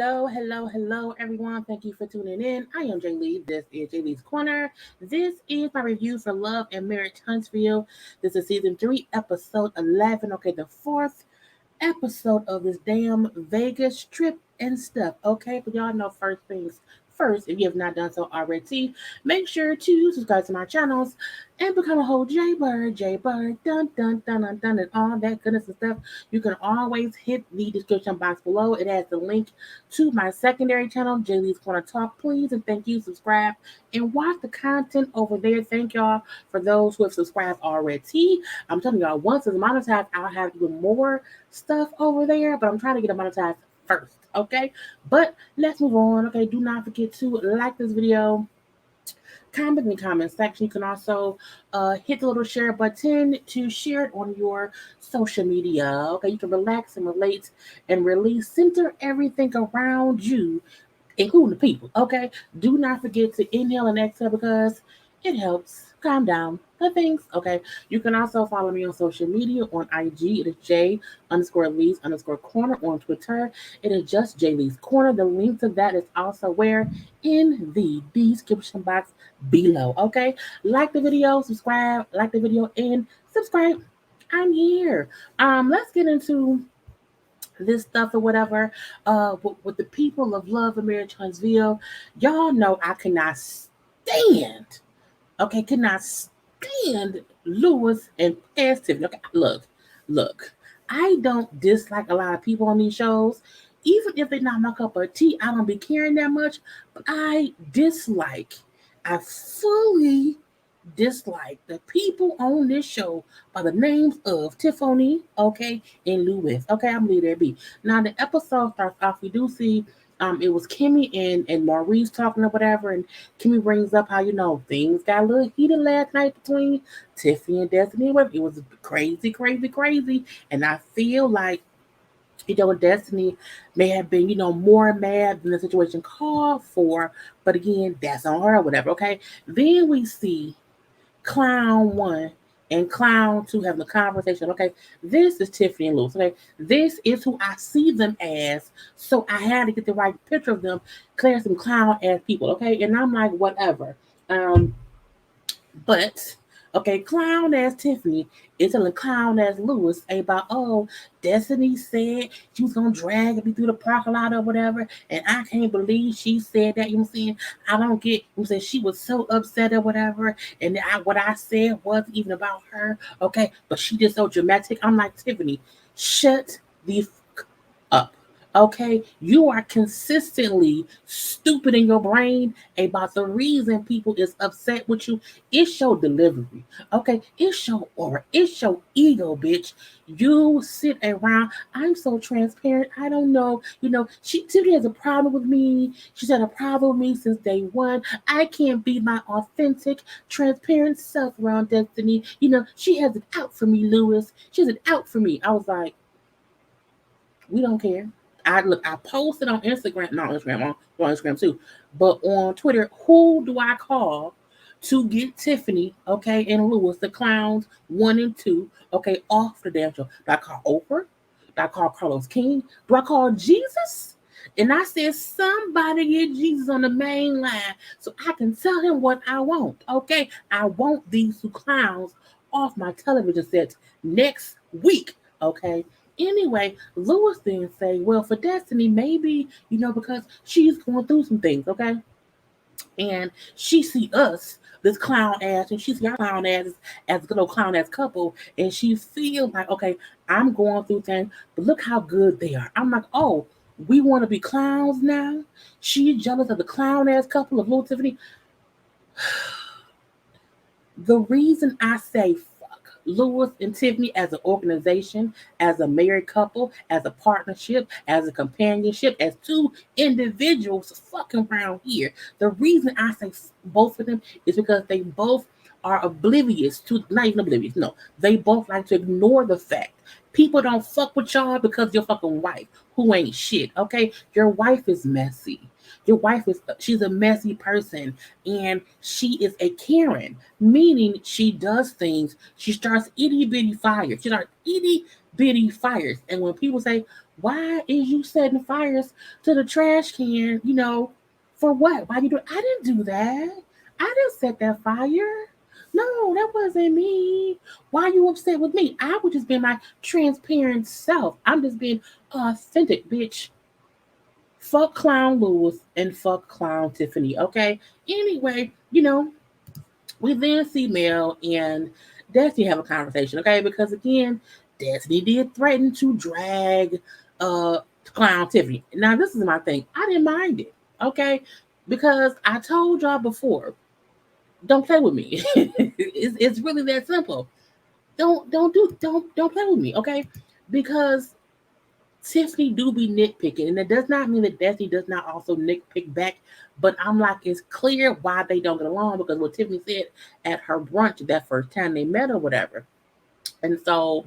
Hello, everyone. Thank you for tuning in. I am Jaylee. This is JayLeesCorner. This is my review for Love and Marriage Huntsville. This is season 3, episode 11. Okay, the fourth episode of this damn Vegas trip and stuff. Okay, but y'all know first things first. If you have not done so already, make sure to subscribe to my channels and become a whole JayBird, dun, and all that goodness and stuff. You can always hit the description box below. It has the link to my secondary channel, Jaylee's Corner Talk. Please and thank you. Subscribe and watch the content over there. Thank y'all for those who have subscribed already. I'm telling y'all, once it's monetized, I'll have even more stuff over there, but I'm trying to get it monetized first, okay? But let's move on, okay? Do not forget to like this video, comment in the comment section. You can also hit the little share button to share it on your social media, okay? You can relax and relate and release, center everything around you, including the people, okay? Do not forget to inhale and exhale because it helps calm down the things, okay? You can also follow me on social media on IG. It is J_Lees_Corner on Twitter. It is just JayLee's Corner. The link to that is also where in the description box below, okay? Like the video, subscribe, like the video, and subscribe. I'm here. Let's get into this stuff or whatever with the people of Love and Marriage Huntsville. Y'all know I cannot stand, okay, cannot stand Lewis and Tiffany. Okay, look, I don't dislike a lot of people on these shows. Even if they're not my cup of tea, I don't be caring that much. But I fully dislike the people on this show by the names of Tiffany, okay, and Lewis. Okay, I'm gonna leave that be. Now the episode starts off. We do see it was Kimmy and Maurice talking or whatever, and Kimmy brings up how things got a little heated last night between Tiffany and Destiny. It was crazy, and I feel like Destiny may have been, more mad than the situation called for, but again, that's on her or whatever, okay? Then we see Clown 1 and Clown 2 having a conversation. Okay, this is Tiffany and Lewis. Okay, this is who I see them as. So I had to get the right picture of them. Clear some clown ass people. Okay, and I'm like, whatever. But okay, clown ass Tiffany is telling clown ass Lewis about, oh, Destiny said she was gonna drag me through the parking lot or whatever, and I can't believe she said that. You know what I'm saying? I don't get. You know, saying she was so upset or whatever, and what I said wasn't even about her. Okay, but she just so dramatic. I'm like, Tiffany, shut the up. Okay, you are consistently stupid in your brain about the reason people is upset with you. It's your delivery. Okay, it's your aura. It's your ego, bitch. You sit around. I'm so transparent. I don't know. She Tiffany has a problem with me. She's had a problem with me since day one. I can't be my authentic, transparent self around Destiny. She has it out for me, Lewis. She has it out for me. I was like, we don't care. I posted on Instagram, not Instagram, on Instagram too, but on Twitter, who do I call to get Tiffany, okay, and Lewis, the clowns 1 and 2, okay, off the damn show? Do I call Oprah? Do I call Carlos King? Do I call Jesus? And I said, somebody get Jesus on the main line so I can tell him what I want, okay? I want these 2 clowns off my television sets next week, okay? Anyway, Lewis then say, well, for Destiny, maybe, because she's going through some things, okay? And she see us, this clown ass, and she see our clown ass as a good old clown ass couple, and she feels like, okay, I'm going through things, but look how good they are. I'm like, oh, we want to be clowns now? She's jealous of the clown ass couple of Little Tiffany. The reason I say Lewis and Tiffany as an organization, as a married couple, as a partnership, as a companionship, as 2 individuals fucking around here. The reason I say both of them is because they both are oblivious to, not even oblivious, no, they both like to ignore the fact people don't fuck with y'all because your fucking wife, who ain't shit, okay? Your wife is messy. Your wife she's a messy person, and she is a Karen, meaning she does things. She starts itty bitty fires. She starts itty bitty fires. And when people say, Why is you setting fires to the trash can? For what? Why you do? I didn't do that. I didn't set that fire. No, that wasn't me. Why are you upset with me? I would just be my transparent self. I'm just being authentic, bitch. Fuck Clown Lewis and fuck Clown Tiffany. Okay. Anyway, we then see Mel and Destiny have a conversation, okay? Because again, Destiny did threaten to drag uh Clown Tiffany. Now this is my thing. I didn't mind it, okay? Because I told y'all before, don't play with me. It's really that simple. Don't play with me, okay? Because Tiffany do be nitpicking, and it does not mean that Destiny does not also nitpick back. But I'm like, it's clear why they don't get along because what Tiffany said at her brunch that first time they met or whatever. And so,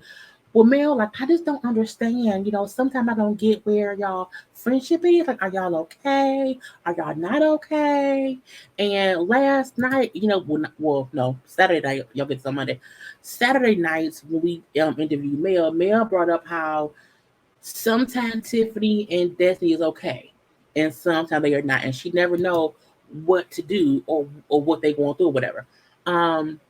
well, Mel, like, I just don't understand. Sometimes I don't get where y'all friendship is. Like, are y'all okay? Are y'all not okay? And last night, no, Saturday night, y'all get some Monday. Saturday nights when we interviewed Mel brought up how sometimes Tiffany and Destiny is okay, and sometimes they are not, and she never know what to do or what they going through or whatever. Um,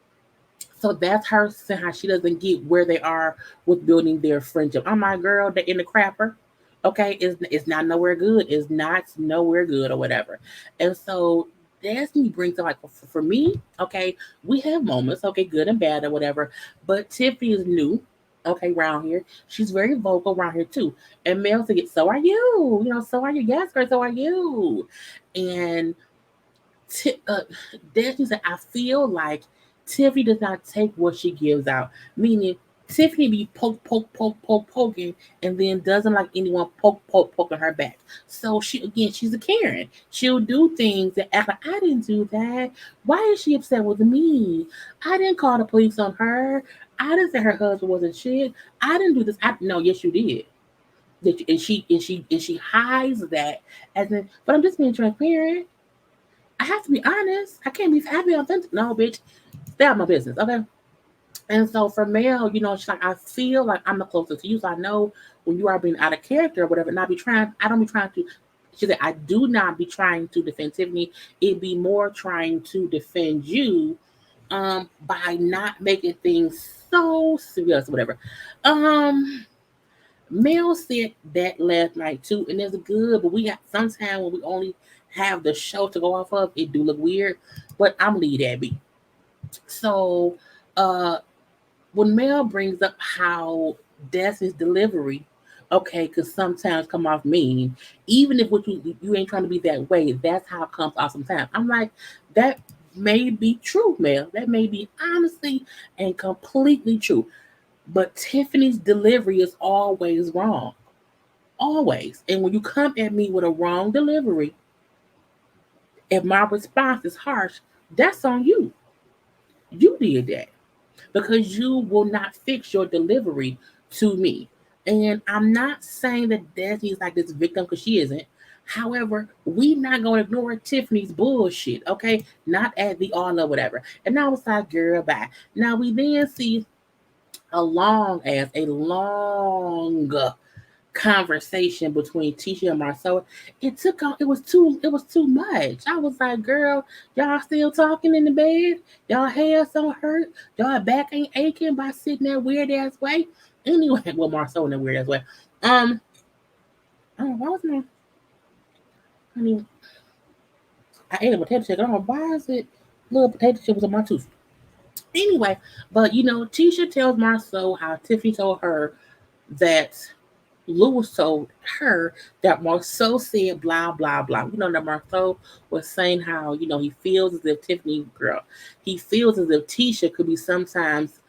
so that's her saying how she doesn't get where they are with building their friendship. I'm my girl, they in the crapper. Okay, it's not nowhere good. It's not nowhere good or whatever. And so Destiny brings up like for me, okay, we have moments, okay, good and bad or whatever. But Tiffany is new, okay, around here. She's very vocal around here too. And Mel said, so are you. So are you. Yes, girl, so are you. And Ti Destiny said, I feel like Tiffany does not take what she gives out. Meaning, Tiffany be poking, and then doesn't like anyone poking her back. So she's a Karen. She'll do things that act like I didn't do that. Why is she upset with me? I didn't call the police on her. I didn't say her husband wasn't shit. I didn't do this. No, yes, you did. And she hides that as in, but I'm just being transparent. I have to be honest. I can't be happy authentic. No, bitch. Stay out my business. Okay. And so for Mel, she's like, I feel like I'm the closest to you. So I know when you are being out of character or whatever, and I don't be trying to, she said, I do not be trying to defend Tiffany. It be more trying to defend you by not making things so serious or whatever. Um, Mel said that last night too, and it's good, but we got sometimes when we only have the show to go off of, it do look weird. But I'm lead that be. So uh when Mel brings up how Destiny's delivery, okay, could sometimes come off mean, even if what you ain't trying to be that way, that's how it comes off sometimes. I'm like, that may be true, Mel. That may be honestly and completely true. But Tiffany's delivery is always wrong. Always. And when you come at me with a wrong delivery, if my response is harsh, that's on you. You did that because you will not fix your delivery to me. And I'm not saying that Destiny is like this victim because she isn't. However, we not gonna ignore Tiffany's bullshit, okay? Not at the all or whatever. And I was like, girl, bye. Now we then see a long conversation between Tisha and Marcel. It was too much. I was like, girl, y'all still talking in the bed? Y'all hair so hurt? Y'all back ain't aching by sitting that weird ass way? Anyway, well, Marcel in that weird ass way. Um, I don't know, why was my I mean, I ate a potato chip. I don't know why is it little potato chip was on my tooth. Anyway, but Tisha tells Marcel how Tiffany told her that Lewis told her that Marceau said blah blah blah. That Marceau was saying how he feels as if Tiffany girl, he feels as if Tisha could be sometimes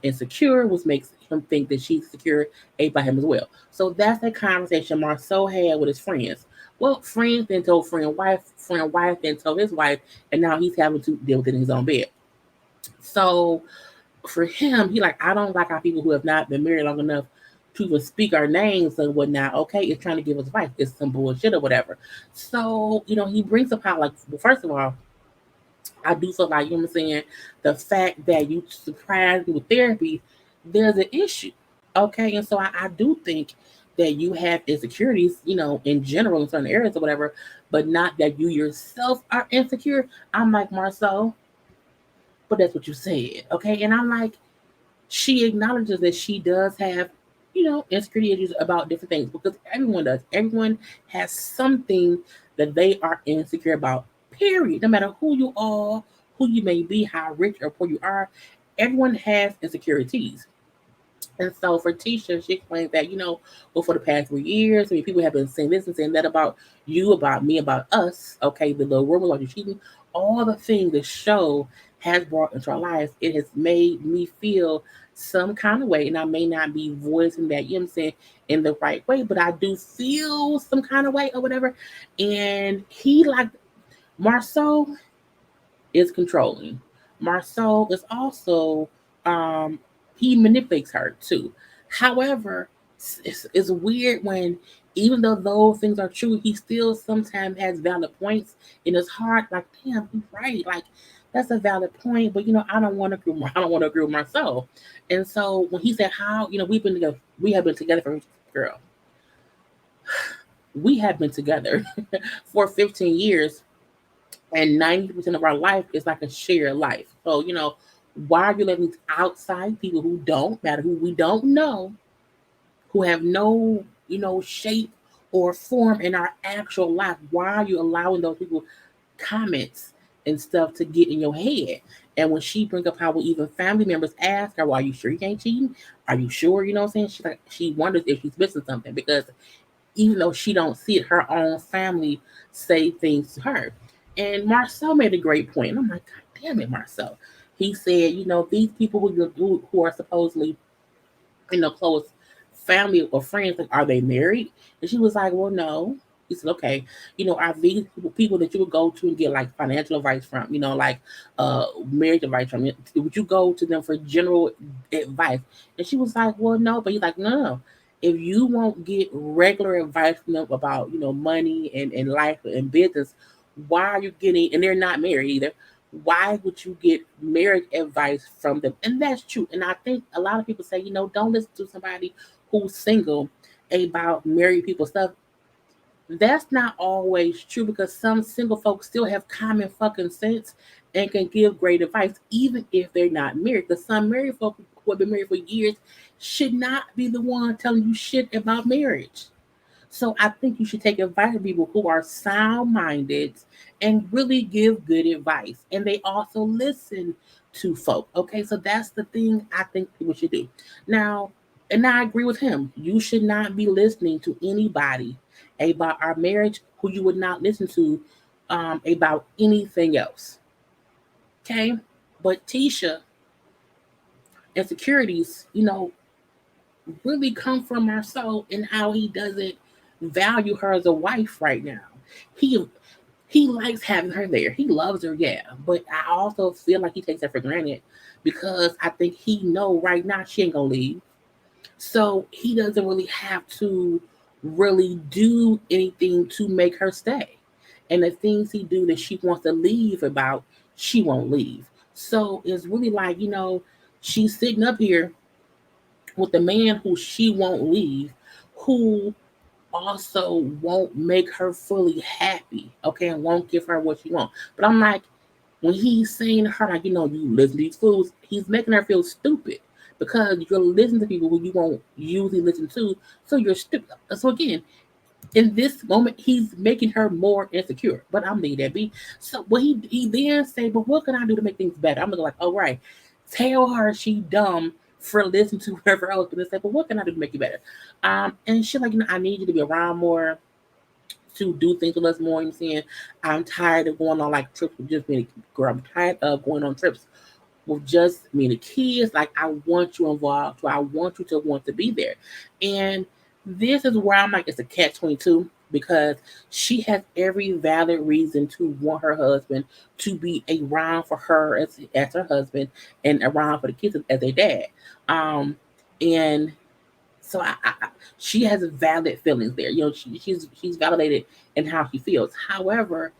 insecure, which makes him think that she's secure by him as well. So that's the conversation Marceau had with his friends. Well, friends then told friend wife then told his wife, and now he's having to deal with it in his own bed. So for him, he like, I don't like how people who have not been married long enough to even speak our names and whatnot. Okay, it's trying to give us advice. It's some bullshit or whatever. So, he brings up how, like, well, first of all, I do feel like, I'm saying, the fact that you surprised me with therapy, there's an issue. Okay, and so I do think that you have insecurities, in general in certain areas or whatever, but not that you yourself are insecure. I'm like, Marcel, but that's what you said. Okay. And I'm like, she acknowledges that she does have, insecurities about different things because everyone does. Everyone has something that they are insecure about, period. No matter who you are, who you may be, how rich or poor you are, everyone has insecurities. And so for Tisha, she explained that, well, for the past 3 years, I mean, people have been saying this and saying that about you, about me, about us. Okay, the little rumors about you cheating, all the things the show has brought into our lives, it has made me feel some kind of way. And I may not be voicing that, you know what I'm saying, in the right way, but I do feel some kind of way or whatever. And he, like, Marcel is controlling. Marcel is also he manipulates her too. However, it's weird when even though those things are true, he still sometimes has valid points in his heart. Like, damn, he's right. Like, that's a valid point, but I don't want to agree. I don't want to agree with Marcel. And so when he said how, we have been together for, girl, we have been together for 15 years, and 90% of our life is like a shared life. So, why are you letting these outside people who don't matter, who we don't know, who have no, shape or form in our actual life, why are you allowing those people comments and stuff to get in your head? And when she bring up how even family members ask her, well, are you sure you ain't cheating? Are you sure? You know what I'm saying? She wonders if she's missing something because even though she don't see it, her own family say things to her. And Marcel made a great point. And I'm like, God damn it, Marcel. He said, these people who are supposedly, close family or friends, like, are they married? And she was like, well, no. He said, okay, are these people that you would go to and get like financial advice from, like marriage advice from? Would you go to them for general advice? And she was like, well, no. But he's like, no, no, no. If you won't get regular advice from them about, money and life and business, why are you getting, and they're not married either, why would you get marriage advice from them? And that's true. And I think a lot of people say, don't listen to somebody who's single about married people stuff. That's not always true because some single folks still have common fucking sense and can give great advice, even if they're not married. Because some married folk who have been married for years should not be the one telling you shit about marriage. So I think you should take advice from people who are sound minded and really give good advice. And they also listen to folk. Okay, so that's the thing I think people should do. Now, and I agree with him. You should not be listening to anybody about our marriage who you would not listen to about anything else. Okay, but Tisha insecurities, really come from Marcel and how he doesn't value her as a wife right now. He he likes having her there. He loves her, yeah. But I also feel like he takes her for granted because I think he know right now she ain't gonna leave. So he doesn't really have to really do anything to make her stay. And the things he do that she wants to leave about, she won't leave. So it's really like, she's sitting up here with the man who she won't leave, who also won't make her fully happy, okay, and won't give her what she wants. But I'm like, when he's saying to her, like, you listen to these fools, he's making her feel stupid because you're listening to people who you won't usually listen to, so you're stupid. So again, in this moment, he's making her more insecure. But I'm leaving that be. So what he then say, but what can I do to make things better? I'm gonna go like, all right, tell her she dumb for listening to whoever else, but they say, but what can I do to make you better? And she like, I need you to be around more, to do things with us more. You know what I'm saying? I'm tired of going on like trips with just me. Girl, I'm tired of going on trips with just me and the kids. Like, I want you involved. So I want you to want to be there. And this is where I'm like, it's a catch 22 because she has every valid reason to want her husband to be around for her as her husband and around for the kids as their dad. And so she has valid feelings there. She's validated in how she feels. However,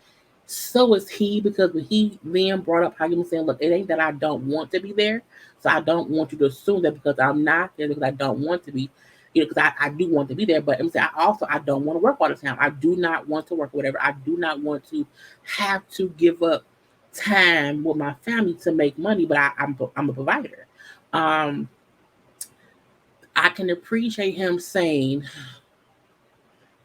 so is he, because when he then brought up how you were saying, look, it ain't that I don't want to be there. So I don't want you to assume that because I'm not there because I don't want to be. because I do want to be there, but I'm saying I don't want to work all the time. I do not want to work or whatever. I do not want to have to give up time with my family to make money, but I'm a provider. Um, I can appreciate him saying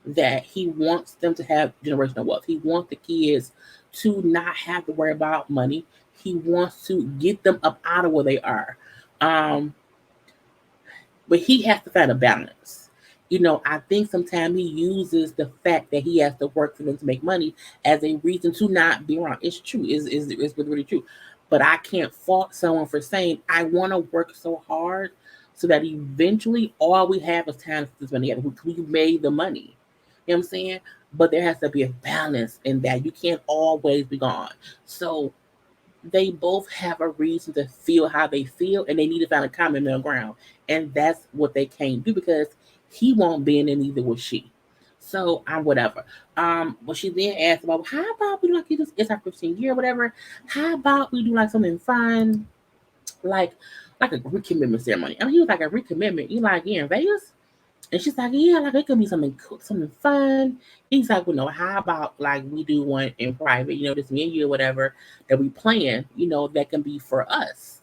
that he wants them to have generational wealth. He wants the kids to not have to worry about money. He wants to get them up out of where they are. Um, but he has to find a balance. I think sometimes he uses the fact that he has to work for them to make money as a reason to not be around. It's true. It's really true. But I can't fault someone for saying, I want to work so hard so that eventually all we have is time to spend together. We made the money. You know what I'm saying? But there has to be a balance in that. You can't always be gone. So they both have a reason to feel how they feel, and they need to find a common middle ground. And that's what they can't do because he won't be in it, neither will she. So I'm whatever. But she then asked about, how about we do like it's our 15th year, whatever. How about we do like something fun, like a recommitment ceremony? I mean, he was like, a recommitment. You like, yeah, in Vegas? And she's like, yeah, like it could be something cool, something fun. He's like, well, no, how about like we do one in private, just me and you or whatever that we plan, that can be for us.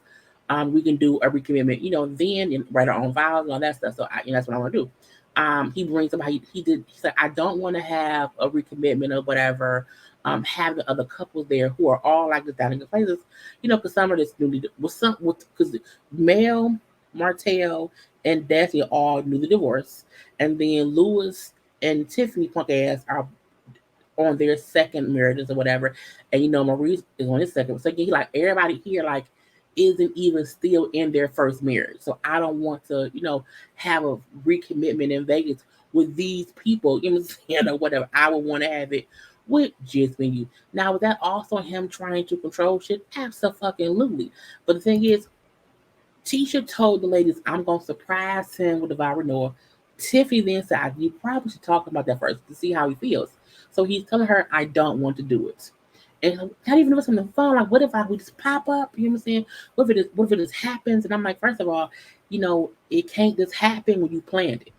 We can do a recommitment, then and write our own vows and all that stuff. So that's what I want to do. He brings up how he did. He's like, I don't want to have a recommitment or whatever. Have the other couples there who are all like this down in the places, because some of this newly was some because Mel, Martell, and Destiny all newly divorced, and then Lewis and Tiffany punk ass are on their second marriages or whatever, and Maurice is on his second. So again, like everybody here, like isn't even still in their first marriage. So I don't want to, have a recommitment in Vegas with these people, or whatever. I would want to have it with just me and you. Now, was that also him trying to control shit? Absolutely. But the thing is, Tisha told the ladies, I'm going to surprise him with the vow renewal. Tiffany then said, you probably should talk about that first to see how he feels. So he's telling her, I don't want to do it. And not even if it's something fun, like what if we just pop up? You know what I'm saying? What if it just happens? And I'm like, first of all, it can't just happen when you planned it.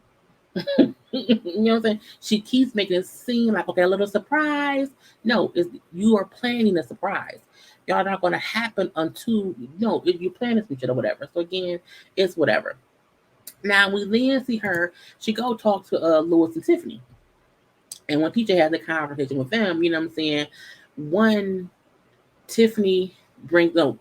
You know what I'm saying? She keeps making it seem like, okay, a little surprise. No, you are planning a surprise. Y'all not going to happen until, no, if you plan this shit or whatever. So again, it's whatever. Now we then see her, she go talk to Lewis and Tiffany. And when teacher has a conversation with them, you know what I'm saying? One, Tiffany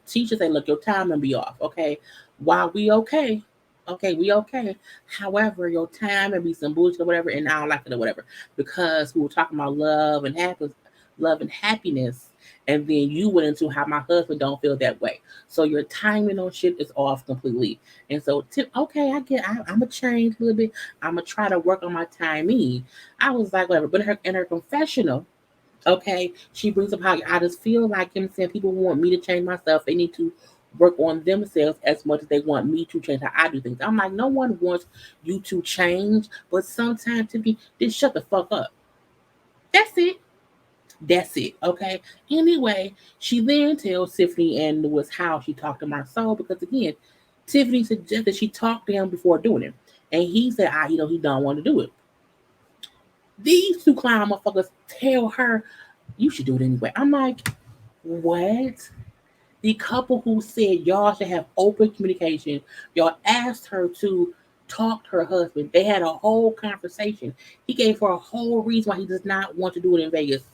teacher say, look, your time and be off, okay? While we okay, we okay. However, your time and be some bullshit or whatever, and I don't like it or whatever. Because we were talking about love and happiness, and then you went into how my husband don't feel that way. So your timing on shit is off completely. And so, okay, I'm gonna change a little bit. I'm gonna try to work on my timing. I was like, whatever. But in her confessional, okay, she brings up how I just feel like him saying people want me to change myself. They need to work on themselves as much as they want me to change how I do things. I'm like, no one wants you to change, but sometimes to be just shut the fuck up. That's it. That's it. Okay. Anyway, she then tells Tiffany and Lewis how she talked to Marcel because again, Tiffany suggested she talked to him before doing it. And he said, he don't want to do it. These two clown motherfuckers tell her you should do it anyway. I'm like, what? The couple who said y'all should have open communication, y'all asked her to talk to her husband. They had a whole conversation. He gave her a whole reason why he does not want to do it in Vegas.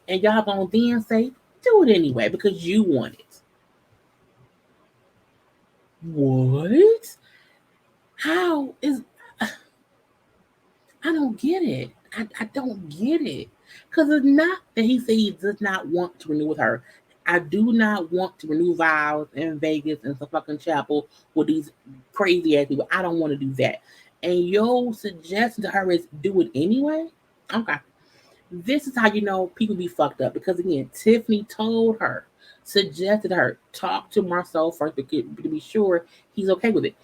And y'all gonna then say, do it anyway because you want it. What? How is I don't get it. I don't get it. Because it's not that he said he does not want to renew with her. I do not want to renew vows in Vegas and some fucking chapel with these crazy ass people. I don't want to do that. And your suggestion to her is do it anyway? Okay. This is how you know people be fucked up. Because again, Tiffany told her, suggested her, talk to Marcel first to be sure he's okay with it.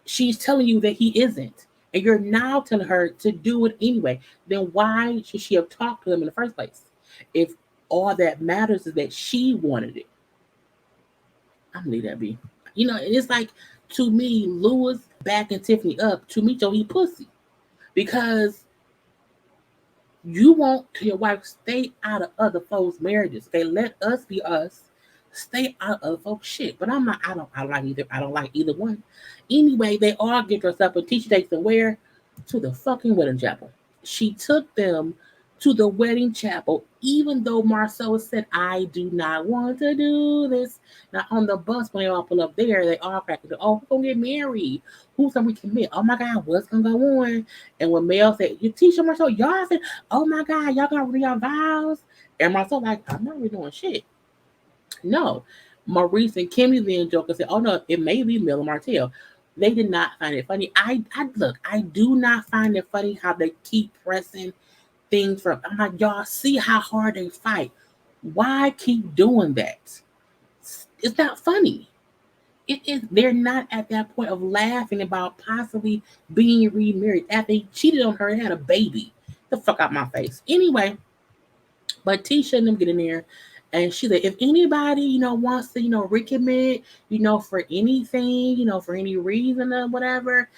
She's telling you that he isn't. And you're now telling her to do it anyway. Then why should she have talked to him in the first place? If all that matters is that she wanted it. I'm gonna leave that be. It's like to me, Lewis backing Tiffany up. To me, Joe, he pussy. because you want your wife stay out of other folks' marriages. Okay, let us be us. Stay out of folks' shit. But I'm not. I don't like either. I don't like either one. Anyway, they all get dressed up, and teacher takes them where to the fucking wedding chapel. She took them to the wedding chapel, even though Marcel said, "I do not want to do this." Now on the bus, when they all pull up there, they all crack. Oh, who's gonna get married? Who's gonna recommit? Oh my God, what's gonna go on? And when Mel said, "You teach Marcel, y'all said, oh my God, y'all gonna read your vows?" And Marcel like, "I'm not redoing shit." No. Maurice and Kimmy then joke and said, "Oh no, it may be Mel and Martell." They did not find it funny. I look, I do not find it funny how they keep pressing things from. I'm like, y'all see how hard they fight. Why keep doing that? It's not funny. It is. They're not at that point of laughing about possibly being remarried after he cheated on her and had a baby. The fuck out my face. Anyway, but Tisha and them get in there, and she said, if anybody, wants to, recommit, for anything, for any reason or whatever,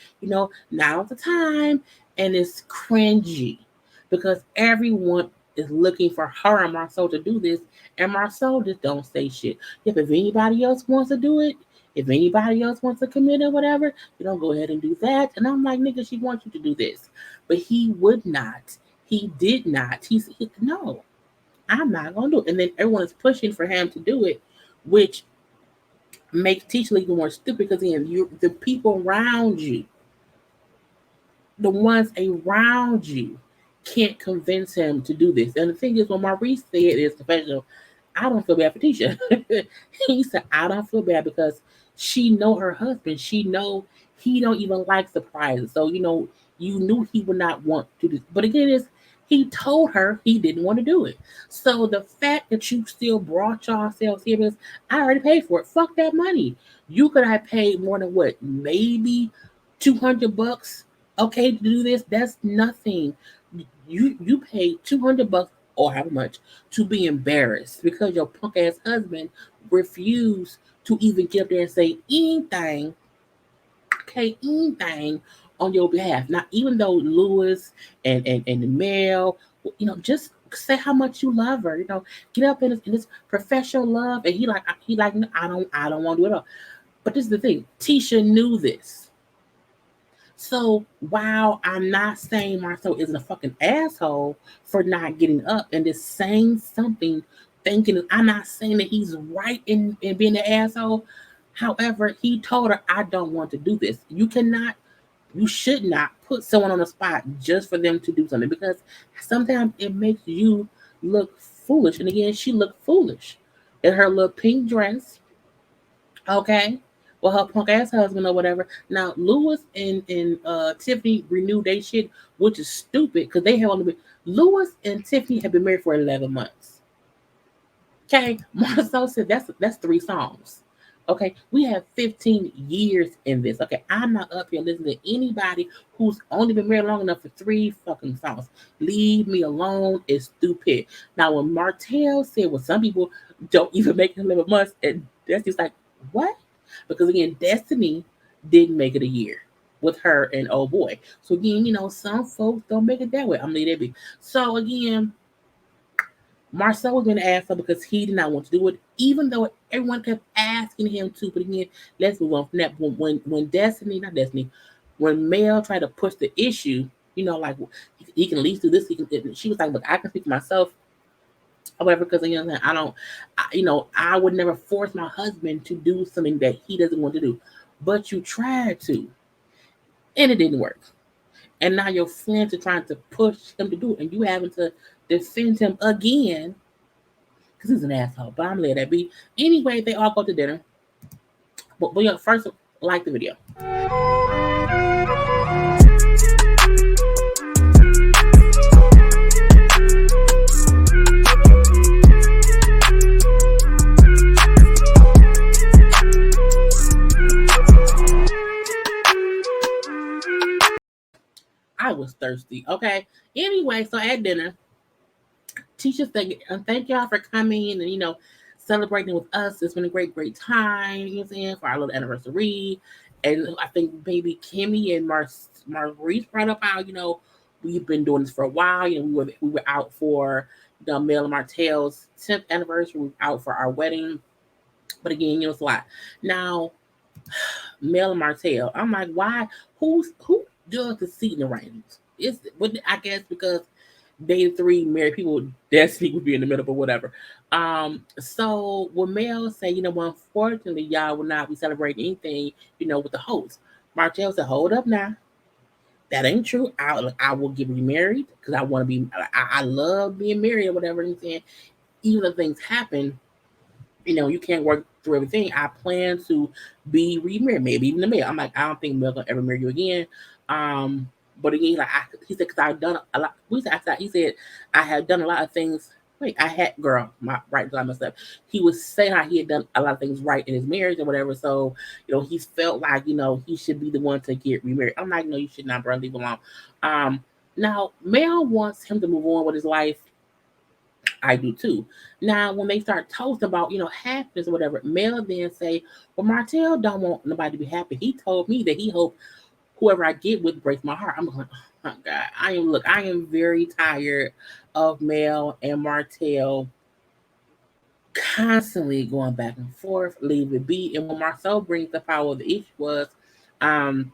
now's the time. And it's cringy because everyone is looking for her and Marcel to do this, and Marcel just don't say shit. If anybody else wants to do it, if anybody else wants to commit or whatever, you don't go ahead and do that. And I'm like, nigga, she wants you to do this, but he would not. He did not. No. I'm not gonna do it. And then everyone is pushing for him to do it, which makes teaching even more stupid because again, the people around you, the ones around you, can't convince him to do this. And the thing is, when Maurice said is professional, I don't feel bad for Tisha. He said, I don't feel bad because she know her husband. She know he don't even like surprises. So, you knew he would not want to do this. But again, he told her he didn't want to do it. So the fact that you still brought yourselves here because I already paid for it. Fuck that money. You could have paid more than what? Maybe $200. Okay, to do this, that's nothing. You paid $200 or how much to be embarrassed because your punk ass husband refused to even get up there and say anything, okay, anything on your behalf. Now, even though Lewis and the Mel, just say how much you love her. Get up in this professional love, and he like I don't want to do it all. But this is the thing. Tisha knew this. So while I'm not saying Marcel isn't a fucking asshole for not getting up and just saying something, thinking I'm not saying that he's right in being an asshole. However, he told her, I don't want to do this. You should not put someone on the spot just for them to do something because sometimes it makes you look foolish. And again, she looked foolish in her little pink dress. Okay. Well, her punk ass husband or whatever. Now, Lewis and Tiffany renewed their shit, which is stupid because they have only been. Lewis and Tiffany have been married for 11 months. Okay. Marcel said that's 3 songs. Okay. We have 15 years in this. Okay. I'm not up here listening to anybody who's only been married long enough for 3 fucking songs. Leave me alone. It's stupid. Now, when Martell said, well, some people don't even make it 11 months, and that's just like, what? Because again, Destiny didn't make it a year with her and old boy. So again, some folks don't make it that way. I'm gonna leave that be. So again, Marcel was being asked because he did not want to do it, even though everyone kept asking him to. But again, let's move on from that. When Destiny, not Destiny, when Mel tried to push the issue, like he can at least do this. She was like, look, I can speak for myself. However, because I don't, I would never force my husband to do something that he doesn't want to do. But you tried to, and it didn't work. And now your friends are trying to push him to do it, and you having to defend him again because he's an asshole. But I'm gonna let that be. Anyway, they all go to dinner. But first, like the video. I was thirsty. Okay. Anyway, so at dinner, teachers thank y'all for coming and celebrating with us. It's been a great time, for our little anniversary. And I think maybe Kimmy and Maurice brought up how we've been doing this for a while. We were out for Mel and Martell's 10th anniversary. We were out for our wedding, but again, it's a lot. Now, Mel and Martell, I'm like, why? Who does the seating arrangements? But I guess because they three married people, destiny would be in the middle, but whatever. So when Mel said, well, unfortunately, y'all will not be celebrating anything, with the host. Martell said, hold up now. That ain't true. I will get remarried because I want to be. I love being married or whatever. I'm saying, even if things happen, you can't work through everything. I plan to be remarried, maybe even the mail. I'm like, I don't think Mel gonna ever marry you again. Um, but again, he said, because I've done a lot. He said, I have done a lot of things. Wait, I had girl, my right I messed up. He was saying how he had done a lot of things right in his marriage or whatever. So, he felt like, he should be the one to get remarried. I'm like, no, you should not, bro. Leave him alone. Um, Now Mel wants him to move on with his life. I do too. Now, when they start toasting about, happiness or whatever, Mel then say, well, Martell don't want nobody to be happy. He told me that he hoped whoever I get with breaks my heart. I'm like, oh my God. I am very tired of Mel and Martell constantly going back and forth, leave it be. And when Marcel brings up how the issue was, um,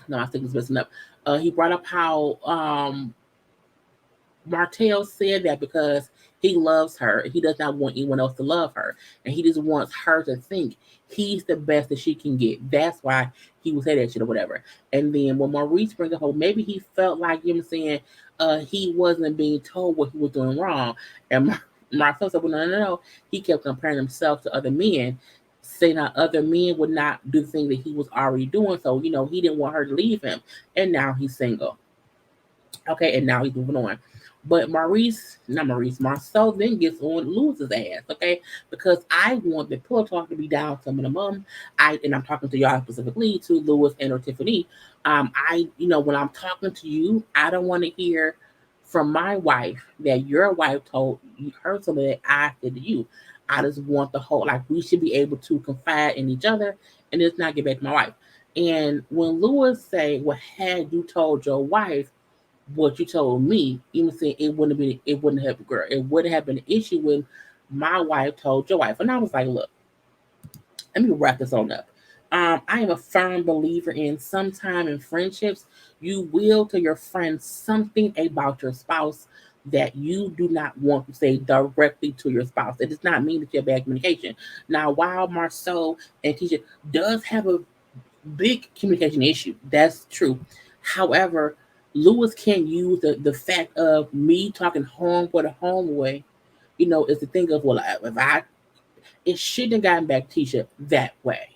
no, I think it's messing up. He brought up how Martell said that because he loves her. He does not want anyone else to love her. And he just wants her to think he's the best that she can get. That's why he would say that shit or whatever. And then when Maurice brings up, maybe he felt like, saying, he wasn't being told what he was doing wrong. And Marcel said, well, no. He kept comparing himself to other men, saying how other men would not do the thing that he was already doing. So, he didn't want her to leave him. And now he's single. Okay, and now he's moving on. But Marcel then gets on Lewis's ass, okay? Because I want the pillow talk to be down to minimum. And I'm talking to y'all specifically, to Lewis and or Tiffany. When I'm talking to you, I don't want to hear from my wife that your wife told you heard something that I said to you. I just want the whole, like, we should be able to confide in each other and just not get back to my wife. And when Lewis say, well, had you told your wife what you told me, even saying it wouldn't have girl, it wouldn't have been an issue when my wife told your wife. And I was like, look, let me wrap this on up. I am a firm believer in sometime in friendships, you will tell your friend something about your spouse that you do not want to say directly to your spouse. It does not mean that you have bad communication. Now, while Marceau and Keisha does have a big communication issue. That's true. However, Lewis can't use the fact of me talking home for the homeboy, is to think of, well, if I, it shouldn't have gotten back to Tisha that way.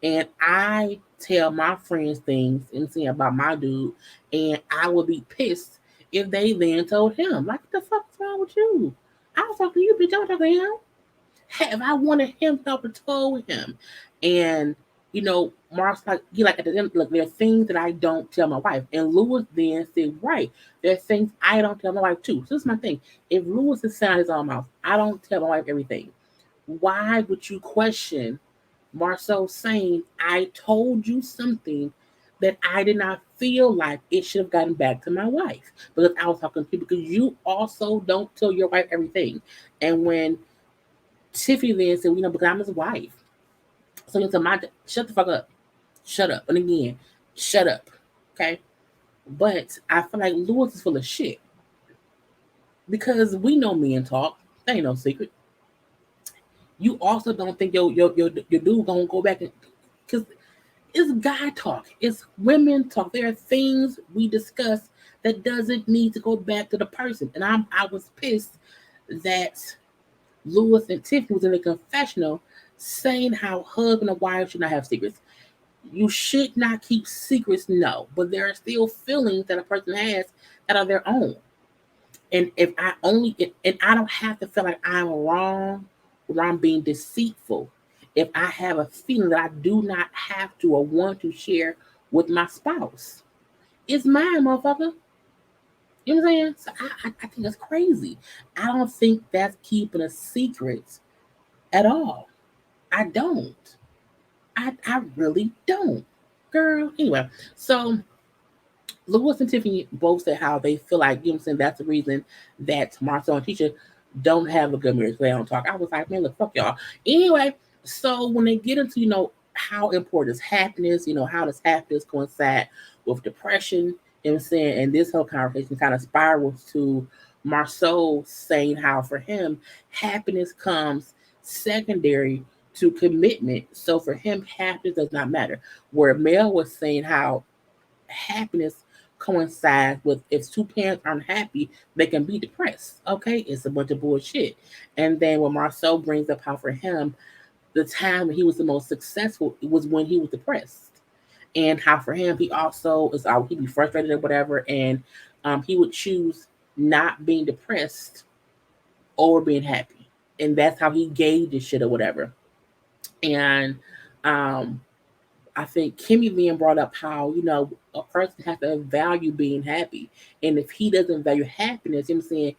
And I tell my friends things and saying about my dude, and I would be pissed if they then told him, like, what the fuck's wrong with you? I was talking to you, bitch. I was talking to him. Have I wanted him to have told him? And Mark's like, at the end, look, there are things that I don't tell my wife. And Lewis then said, right, there are things I don't tell my wife too. So this is my thing. If Lewis is saying his own mouth, I don't tell my wife everything. Why would you question Marcel saying, I told you something that I did not feel like it should have gotten back to my wife? Because I was talking to you, because you also don't tell your wife everything. And when Tiffany then said, because I'm his wife. So you said, shut the fuck up. Shut up. And again, shut up. Okay? But I feel like Lewis is full of shit. Because we know men talk. That ain't no secret. You also don't think your dude gonna go back and, because it's guy talk. It's women talk. There are things we discuss that doesn't need to go back to the person. And I was pissed that Lewis and Tiffany was in a confessional saying how husband and wife should not have secrets. You should not keep secrets, no, but there are still feelings that a person has that are their own. And if I only, and I don't have to feel like I'm wrong or I'm being deceitful. If I have a feeling that I do not have to or want to share with my spouse, it's mine, motherfucker. You know what I'm saying? So I think that's crazy. I don't think that's keeping a secret at all. I don't. I really don't, girl. Anyway, so Lewis and Tiffany both said how they feel like, you know what I'm saying, that's the reason that Marcel and Tisha don't have a good marriage. They don't talk. I was like, man, look, fuck y'all. Anyway, so when they get into, how important is happiness, how does happiness coincide with depression, you know what I'm saying? And this whole conversation kind of spirals to Marceau saying how for him, happiness comes secondary to commitment. So for him, happiness does not matter. Where Mel was saying how happiness coincides with if two parents aren't happy, they can be depressed. Okay, it's a bunch of bullshit. And then when Marcel brings up how for him, the time when he was the most successful was when he was depressed, and how for him he also is he'd be frustrated or whatever, and he would choose not being depressed over being happy, and that's how he gauged this shit or whatever. And um, I think Kimmy then brought up how, a person has to value being happy. And if he doesn't value happiness, you know what I'm saying,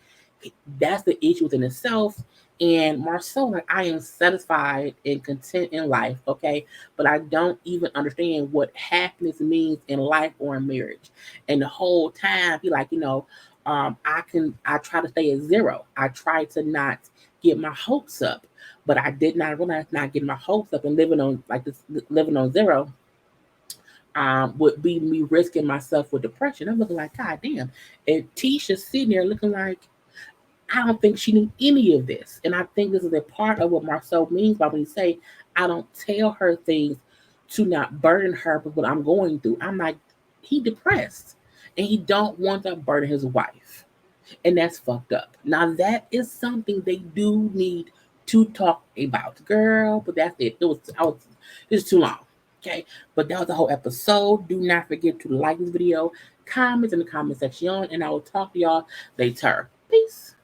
that's the issue within itself. And Marcel, like, I am satisfied and content in life, okay? But I don't even understand what happiness means in life or in marriage. And the whole time, he like, I try to stay at zero. I try to not get my hopes up, but I did not realize not getting my hopes up and living on like this, living on zero, would be me risking myself with depression. I'm looking like, God damn. And Tisha's sitting there looking like, I don't think she knew any of this. And I think this is a part of what Marcel means by when he say, I don't tell her things to not burden her with what I'm going through. I'm like, he depressed and he don't want to burden his wife. And that's fucked up. Now that is something they do need to talk about, girl. But that's it. It's too long. Okay. But that was the whole episode. Do not forget to like this video, comment in the comment section, and I will talk to y'all later. Peace.